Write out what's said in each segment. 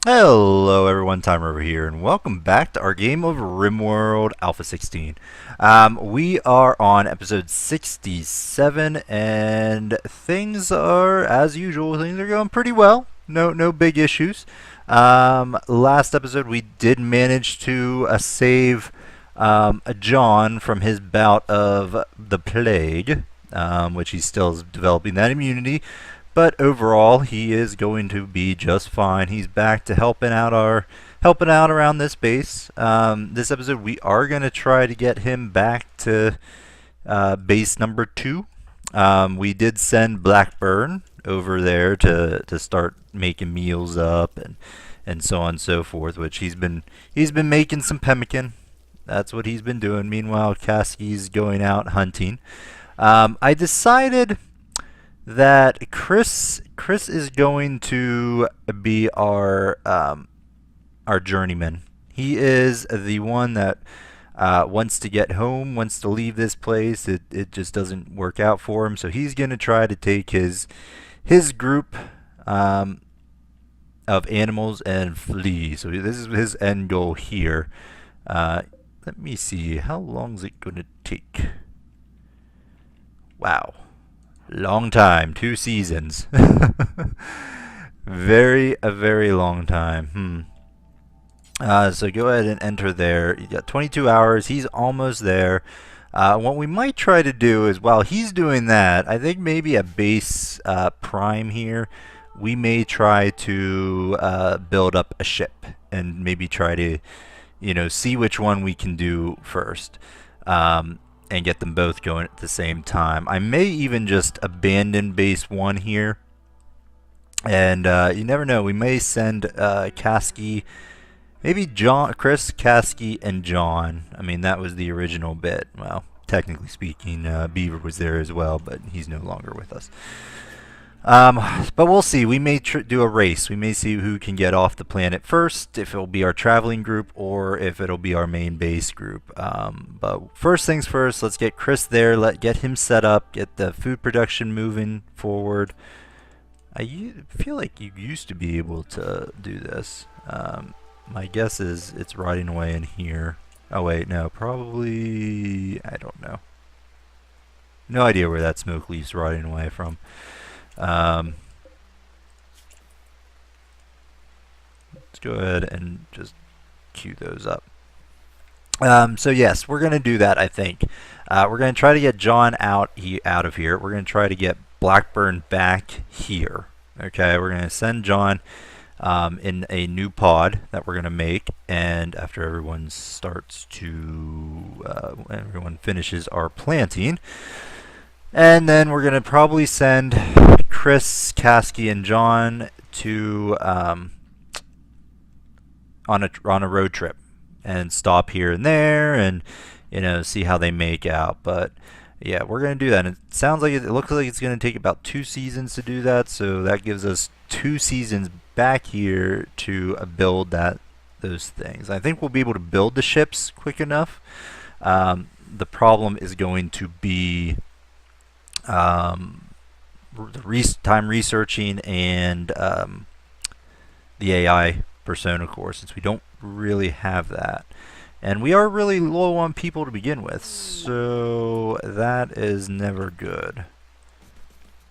Hello everyone, Tymerover here, and welcome back to our game of RimWorld Alpha 16. We are on episode 67, and things are, as usual, things are going pretty well. No big issues. Last episode we did manage to save John from his bout of the plague, which he's still developing that immunity. But overall, he is going to be just fine. He's back to helping out around this base. This episode, we are going to try to get him back to base number 2. We did send Blackburn over there to start making meals up and so on and so forth, which he's been making some pemmican. That's what he's been doing. Meanwhile, Caskey's going out hunting. I decided that Chris is going to be our journeyman. He is the one that wants to get home, wants to leave this place. It just doesn't work out for him, so he's going to try to take his group of animals and flee. So this is his end goal here. Let me see, how long is it going to take? Wow. Long time, 2 seasons. A very long time. So go ahead and enter there. You got 22 hours. He's almost there. What we might try to do is, while he's doing that, I think maybe a base prime here. We may try to build up a ship and maybe try to, see which one we can do first. And get them both going at the same time. I may even just abandon base 1 here. And you never know, we may send Caskey, maybe Chris, Caskey, and John. I mean, that was the original bit. Well, technically speaking, Beaver was there as well, but he's no longer with us. But we'll see. We may do a race. We may see who can get off the planet first, if it'll be our traveling group or if it'll be our main base group. But first things first, let's get Chris there, get him set up, get the food production moving forward. I feel like you used to be able to do this. My guess is it's rotting away in here. Oh wait, no, probably, I don't know. No idea where that smoke leaf's rotting away from. Let's go ahead and just queue those up. So yes, we're going to do that, I think. We're going to try to get John out of here. We're going to try to get Blackburn back here. Okay, we're going to send John in a new pod that we're going to make, and after everyone finishes our planting, and then we're going to probably send Chris, Caskey, and John to on a road trip and stop here and there and see how they make out. But yeah, we're going to do that. And it looks like it's going to take about 2 seasons to do that, so that gives us 2 seasons back here to build those things. I think we'll be able to build the ships quick enough. The problem is going to be time researching and the AI persona core, since we don't really have that. And we are really low on people to begin with, so that is never good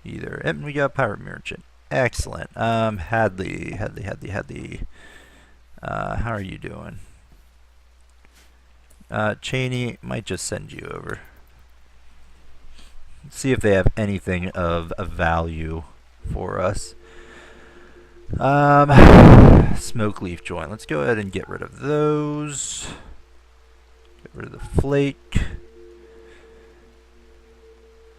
either. And we got Pirate Merchant. Excellent. Hadley. How are you doing? Cheney might just send you over. See if they have anything of value for us. Smoke leaf joint. Let's go ahead and get rid of those. Get rid of the flake.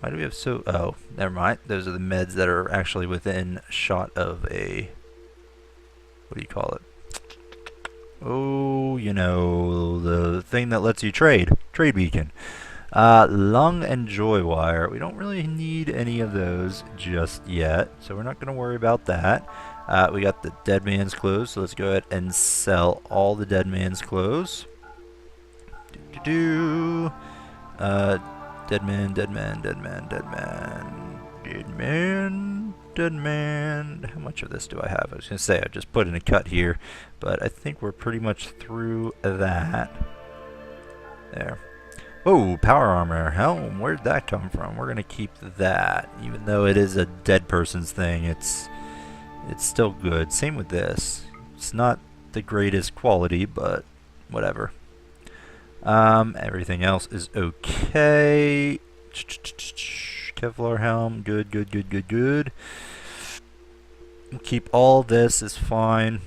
Why do we have so... Oh, never mind. Those are the meds that are actually within shot of a... What do you call it? Oh, the thing that lets you trade. Trade beacon. Lung and joy wire. We don't really need any of those just yet, so we're not going to worry about that. We got the dead man's clothes, so let's go ahead and sell all the dead man's clothes. Dead man. dead man. How much of this do I have? I was going to say I just put in a cut here, but I think we're pretty much through that. There. Whoa, power armor. Helm, where'd that come from? We're going to keep that. Even though it is a dead person's thing, it's still good. Same with this. It's not the greatest quality, but whatever. Everything else is okay. Kevlar helm, good, good, good, good, good. We'll keep all this, is fine.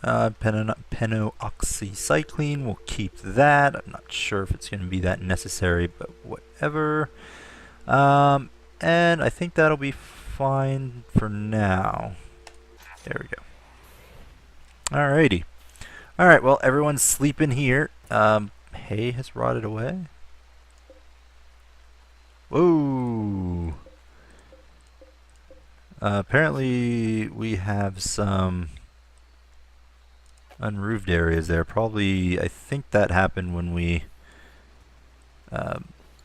Penoxycycline, we'll keep that. I'm not sure if it's going to be that necessary, but whatever. And I think that'll be fine for now. There we go. Alrighty. Alright, well, everyone's sleeping here. Hay has rotted away. Whoa! Apparently we have some unroofed areas there. Probably, I think that happened when we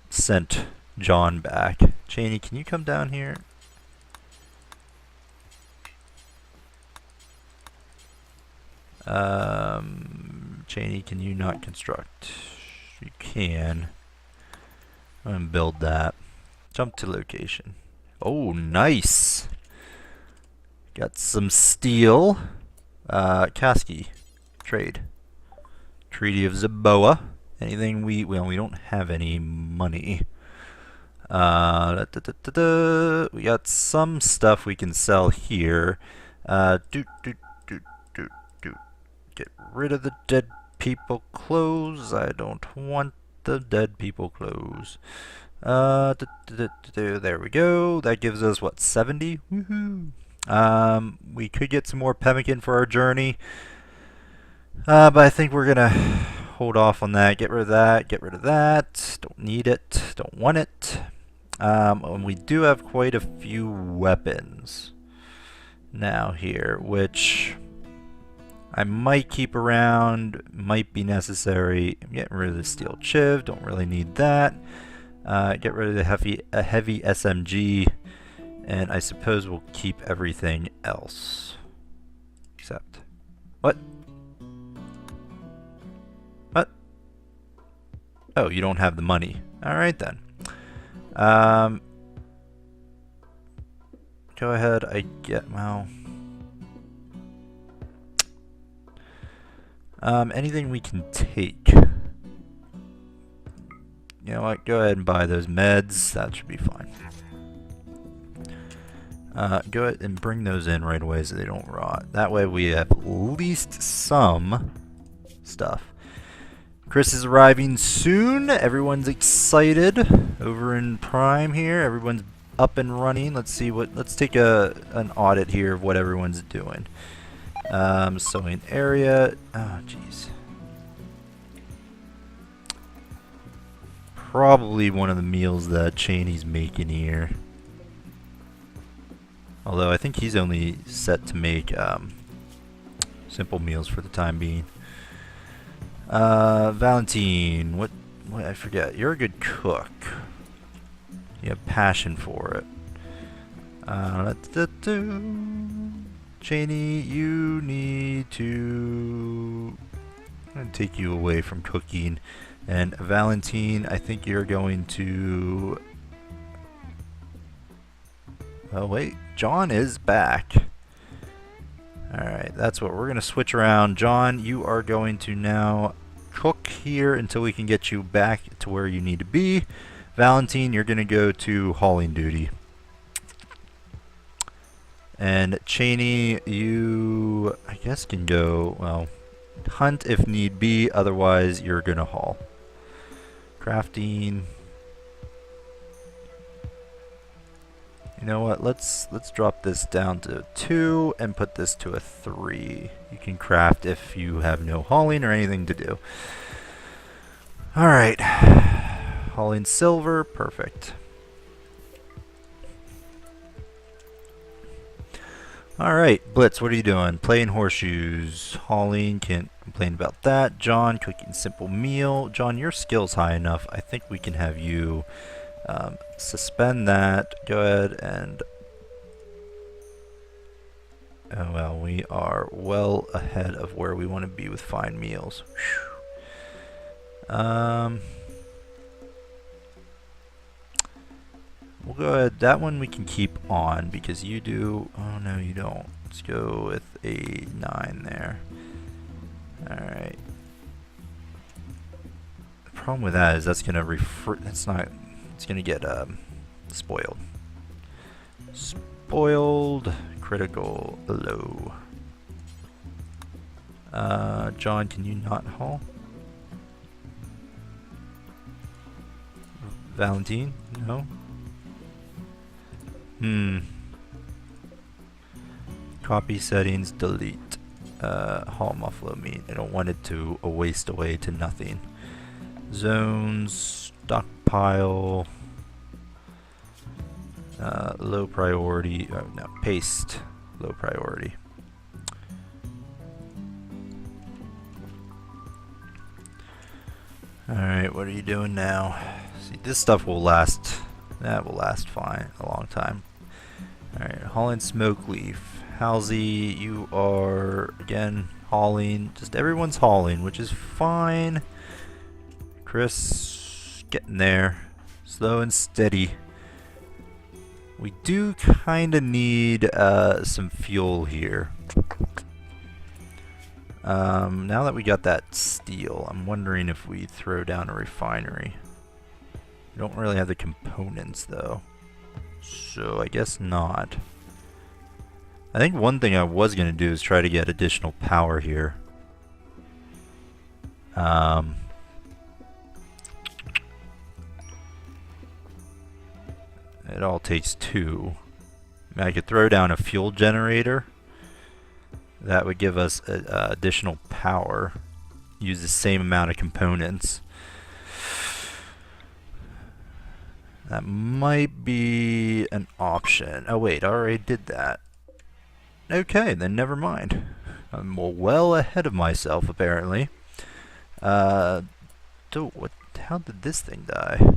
sent John back. Cheney, can you come down here? Cheney, can you not construct? You can. I'm gonna build that. Jump to location. Oh, nice! Got some steel. Kasky. Trade. Treaty of Zaboa. Anything we don't have any money. We got some stuff we can sell here. Get rid of the dead people clothes. I don't want the dead people clothes. There we go. That gives us what, 70? Woohoo! We could get some more pemmican for our journey. But I think we're gonna hold off on that. Get rid of that. Get rid of that. Don't need it. Don't want it. And we do have quite a few weapons now here, which I might keep around. Might be necessary. I'm getting rid of the steel chiv. Don't really need that. Get rid of the heavy SMG. And I suppose we'll keep everything else. Except... What? What? Oh, you don't have the money. Alright then. Go ahead, well... anything we can take. You know what, go ahead and buy those meds. That should be fine. Go ahead and bring those in right away so they don't rot. That way we have at least some stuff. Chris is arriving soon. Everyone's excited over in Prime here. Everyone's up and running. Let's take an audit here of what everyone's doing. Sewing area. Oh, jeez. Probably one of the meals that Cheney's making here. Although I think he's only set to make simple meals for the time being. Valentine, what I forget. You're a good cook. You have passion for it. Cheney, you need to... I'm going to take you away from cooking. And Valentine, I think you're going to... Oh wait, John is back. Alright, that's what we're going to switch around. John, you are going to now cook here until we can get you back to where you need to be. Valentine, you're going to go to hauling duty. And Cheney, you, I guess, can go, well, hunt if need be, otherwise you're going to haul. Crafting. You know what, let's drop this down to 2 and put this to a 3. You can craft if you have no hauling or anything to do. Alright. Hauling silver, perfect. Alright, Blitz, what are you doing? Playing horseshoes. Hauling, can't complain about that. John, cooking simple meal. John, your skill's high enough. I think we can have you Suspend that. Go ahead and... Oh well, we are well ahead of where we want to be with fine meals. We'll go ahead. That one we can keep on because you do... Oh no, you don't. Let's go with a 9 there. Alright. The problem with that is that's going to it's not... It's going to get spoiled. Spoiled. Critical low. John, can you not haul? Valentine? No? Copy settings, delete. Haul muffalo meat. I don't want it to waste away to nothing. Zones, stockpile. Low priority. Oh no, paste. Low priority. Alright, what are you doing now? See, this stuff will last. That will last fine a long time. Alright, hauling smoke leaf. Halsey, you are again hauling. Just everyone's hauling, which is fine. Chris, getting there. Slow and steady. We do kind of need some fuel here. Now that we got that steel, I'm wondering if we throw down a refinery. We don't really have the components though, so I guess not. I think one thing I was going to do is try to get additional power here. It all takes 2. I mean, I could throw down a fuel generator. That would give us additional power. Use the same amount of components. That might be an option. Oh wait, I already did that. Okay, then never mind. I'm well ahead of myself apparently. How did this thing die?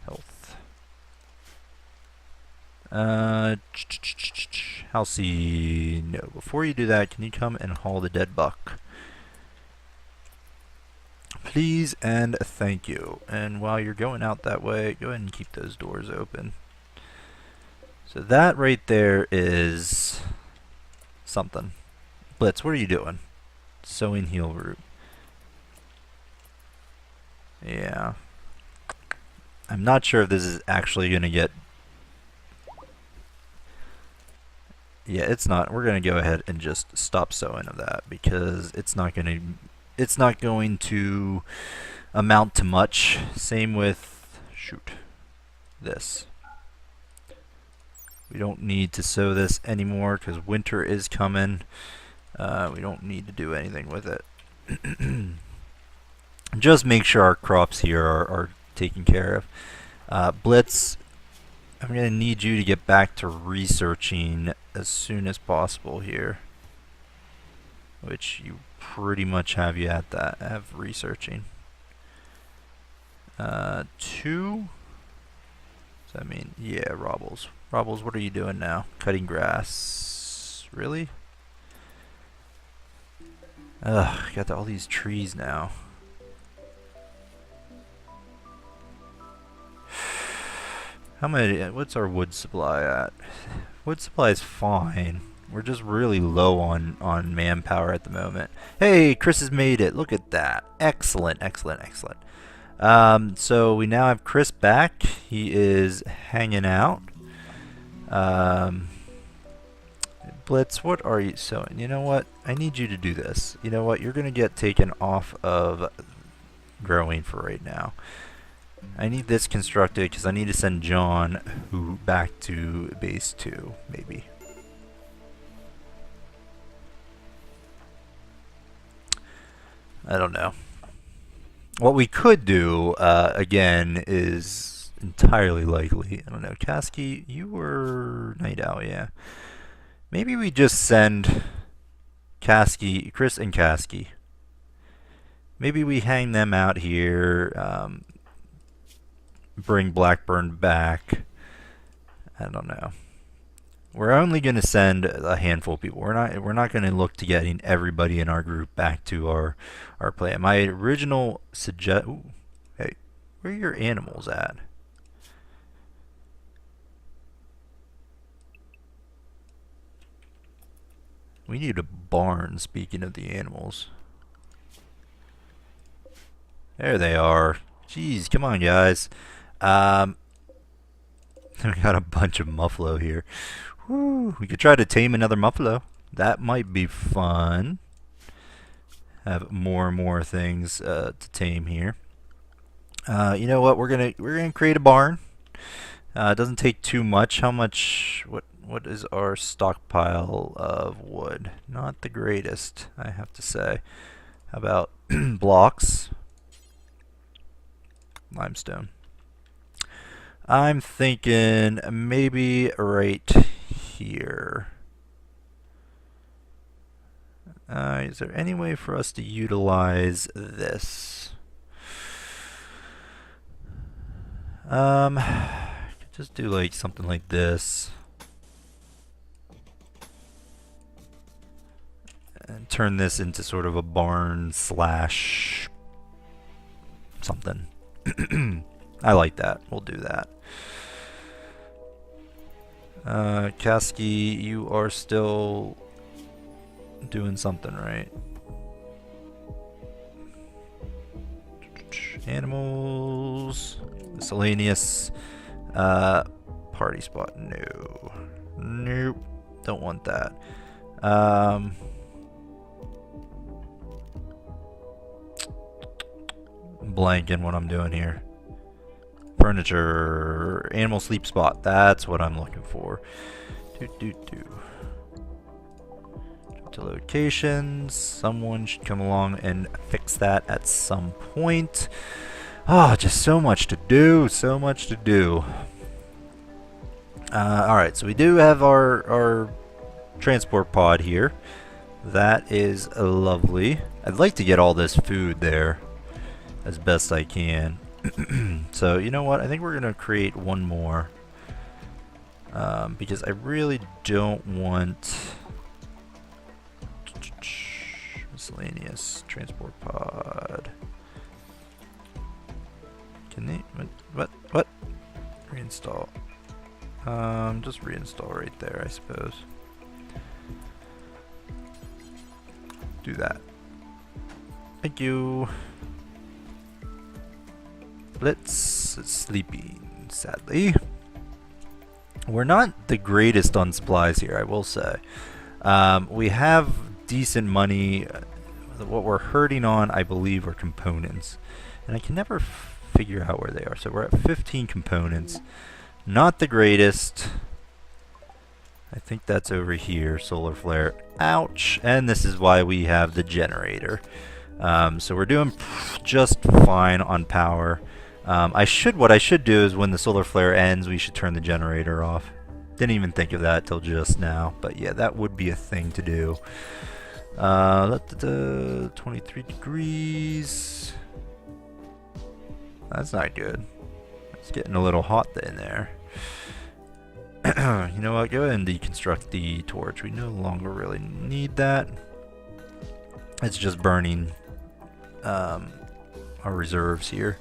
Health. Halsey, no. Before you do that, can you come and haul the dead buck? Please and thank you. And while you're going out that way, go ahead and keep those doors open. So that right there is something. Blitz, what are you doing? Sowing heal root. Yeah. I'm not sure if this is actually going to get... Yeah, it's not. We're going to go ahead and just stop sowing of that because it's not going to amount to much. Same with this. We don't need to sow this anymore because winter is coming. We don't need to do anything with it. Just make sure our crops here are taken care of. Blitz, I'm going to need you to get back to researching as soon as possible here. Which you pretty much have you at that. Have researching. 2. So I mean, yeah, Robbles. Robbles, what are you doing now? Cutting grass. Really? Ugh, got all these trees now. How many? What's our wood supply at? Wood supply is fine. We're just really low on manpower at the moment. Hey, Chris has made it. Look at that. Excellent, excellent, excellent. So we now have Chris back. He is hanging out. Blitz, what are you sewing? You know what? I need you to do this. You know what? You're going to get taken off of growing for right now. I need this constructed because I need to send John back to base 2, maybe. I don't know. What we could do, again, is entirely likely. I don't know. Kasky, you were night owl, yeah. Maybe we just send Kasky, Chris and Kasky. Maybe we hang them out here. bring Blackburn back. I don't know. We're only going to send a handful of people. We're not going to look to getting everybody in our group back to our plan. My original hey, where are your animals at? We need a barn, speaking of the animals. There they are. Jeez, come on, guys. We got a bunch of muffalo here. Woo, we could try to tame another muffalo. That might be fun. Have more and more things to tame here. You know what? We're gonna create a barn. It doesn't take too much. How much? What is our stockpile of wood? Not the greatest, I have to say. How about blocks? Limestone. I'm thinking maybe right here. Is there any way for us to utilize this? Just do like something like this. And turn this into sort of a barn slash something. I like that. We'll do that. Kasky, you are still doing something, right? Animals, miscellaneous, party spot. No, nope, don't want that. Blanking what I'm doing here. Furniture, animal sleep spot. That's what I'm looking for. To locations. Someone should come along and fix that at some point. Ah, just so much to do. So much to do. Alright, so we do have our transport pod here. That is lovely. I'd like to get all this food there as best I can. So, you know what? I think we're going to create one more. Because I really don't want... Miscellaneous transport pod. Can they... What? Reinstall. Just reinstall right there, I suppose. Do that. Thank you. Blitz is sleeping, sadly. We're not the greatest on supplies here, I will say. We have decent money. What we're hurting on, I believe, are components. And I can never figure out where they are. So we're at 15 components. Not the greatest. I think that's over here, solar flare. Ouch! And this is why we have the generator. So we're doing just fine on power. What I should do is when the solar flare ends, we should turn the generator off. Didn't even think of that till just now, but yeah, that would be a thing to do. 23 degrees. That's not good. It's getting a little hot in there. You know what? Go ahead and deconstruct the torch. We no longer really need that. It's just burning our reserves here.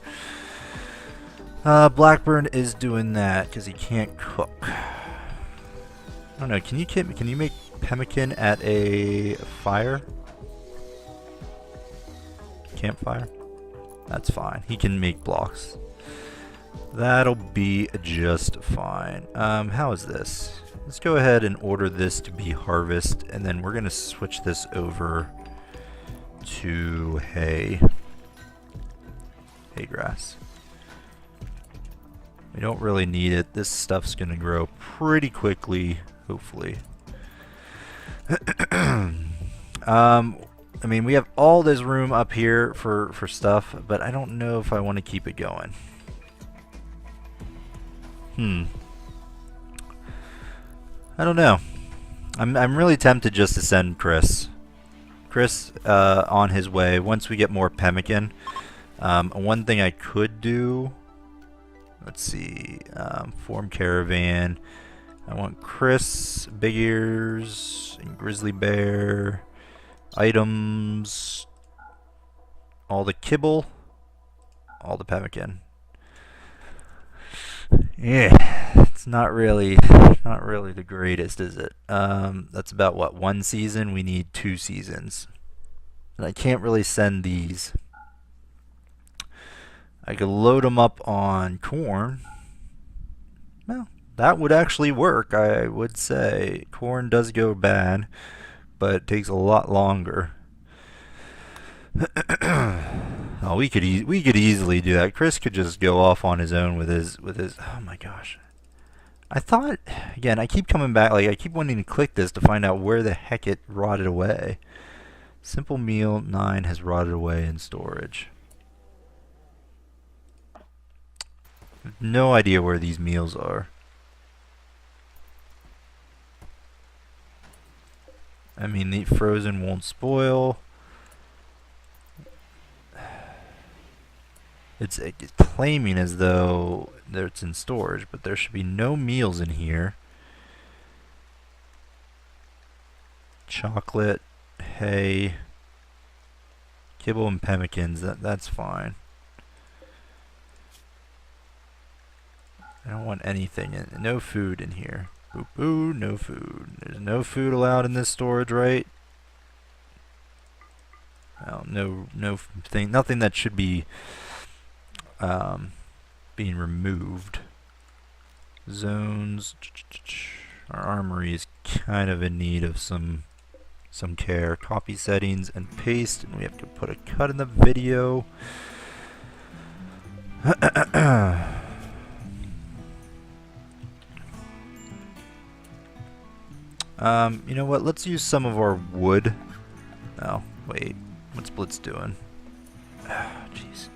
Blackburn is doing that because he can't cook. I don't know. Can you make pemmican at a fire? Campfire? That's fine. He can make blocks. That'll be just fine. How is this? Let's go ahead and order this to be harvest, and then we're gonna switch this over to hay grass. We don't really need it. This stuff's gonna grow pretty quickly, hopefully. I mean, we have all this room up here for stuff, but I don't know if I want to keep it going. I don't know. I'm really tempted just to send Chris on his way once we get more pemmican. One thing I could do, Let's see. Form caravan. I want Chris, Big Ears, and Grizzly Bear. Items. All the kibble. All the pemmican. Yeah, it's not really the greatest, is it? That's about what, 1 season? We need 2 seasons. And I can't really send these. I could load them up on corn. Well, that would actually work, I would say. Corn does go bad, but it takes a lot longer. Oh, we could easily do that. Chris could just go off on his own with his. Oh my gosh! I thought again. I keep coming back. Like I keep wanting to click this to find out where the heck it rotted away. Simple meal 9 has rotted away in storage. No idea where these meals are. I mean, the frozen won't spoil. It's claiming as though it's in storage, but there should be no meals in here. Chocolate, hay, kibble, and pemmicans. That's fine. I don't want anything in. No food in here. Boo boo, no food. There's no food allowed in this storage, right? Well, nothing that should be being removed. Zones. Our armory is kind of in need of some care. Copy settings and paste, and we have to put a cut in the video. You know what? Let's use some of our wood. Oh, wait. What's Blitz doing? Jeez.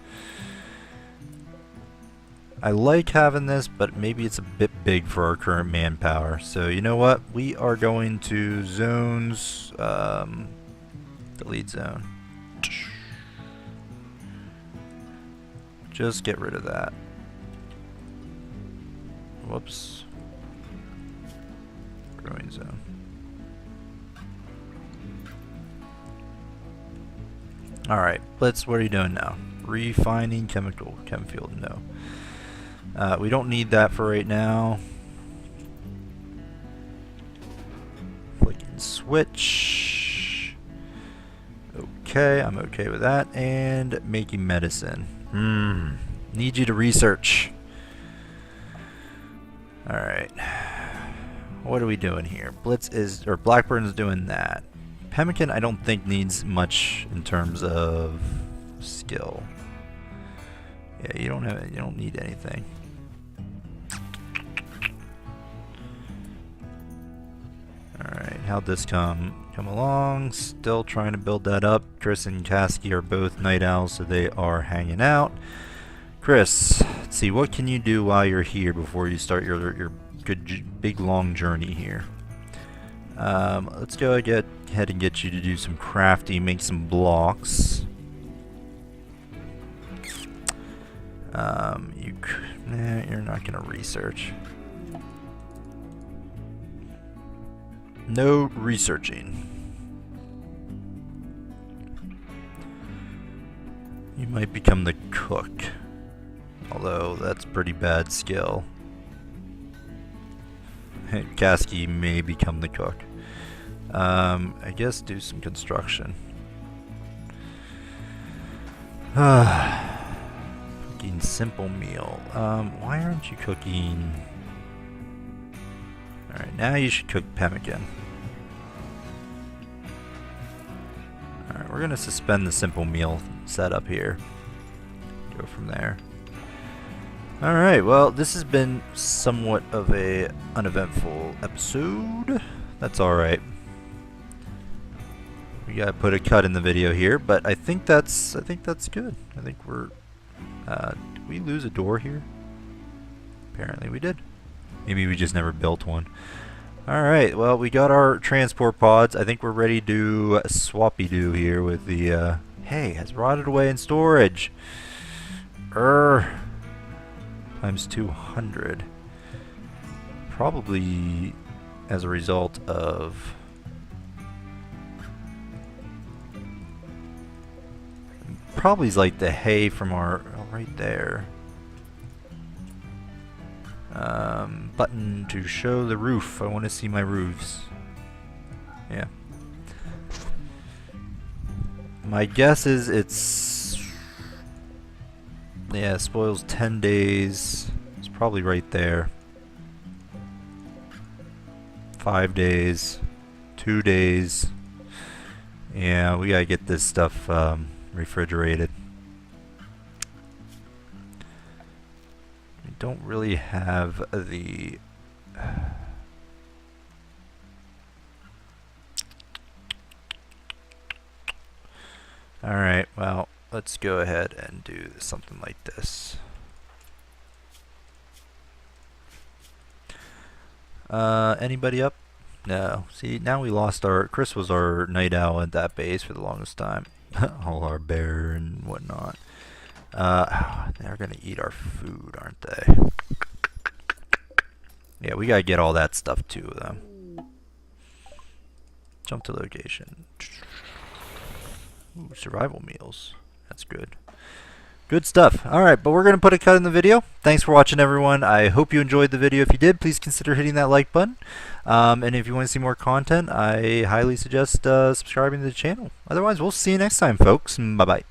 I like having this, but maybe it's a bit big for our current manpower. So you know what? We are going to zones. Delete zone. Just get rid of that. Whoops. Growing zone. Alright, Blitz, what are you doing now? Refining chem field, no. We don't need that for right now. Flicking switch. Okay, I'm okay with that. And making medicine. Need you to research. Alright. What are we doing here? Blackburn's doing that. Pemmican I don't think needs much in terms of skill. Yeah, you don't need anything. Alright, how'd this come along? Still trying to build that up. Chris and Kasky are both night owls, so they are hanging out. Chris, let's see, what can you do while you're here before you start your good big long journey here? Let's go ahead and get you to do some crafting, make some blocks. You're not gonna research. No researching. You might become the cook, although that's pretty bad skill. Kasky may become the cook. I guess do some construction. Cooking simple meal. Why aren't you cooking? Alright, now you should cook pemmican. Alright, we're gonna suspend the simple meal setup here. Go from there. Alright, well, this has been somewhat of a uneventful episode. That's alright. We gotta put a cut in the video here, but I think that's good. I think we're did we lose a door here? Apparently we did. Maybe we just never built one. Alright, well, we got our transport pods. I think we're ready to swappy-doo here with the hey, has rotted away in storage. times 200. Probably as a result of probably is like the hay from our right there. Button to show the roof. I want to see my roofs. Yeah. My guess is it's, yeah, spoils 10 days. It's probably right there. 5 days. 2 days. Yeah, we gotta get this stuff refrigerated. We don't really have the Alright, well, let's go ahead and do something like this. Anybody up? No. See, now we lost our... Chris was our night owl at that base for the longest time. All our bear and whatnot. They're gonna eat our food, aren't they? Yeah, we gotta get all that stuff to them. Jump to location. Ooh, survival meals. That's good. Good stuff. Alright, but we're going to put a cut in the video. Thanks for watching, everyone. I hope you enjoyed the video. If you did, please consider hitting that like button. And if you want to see more content, I highly suggest subscribing to the channel. Otherwise, we'll see you next time, folks. Bye-bye.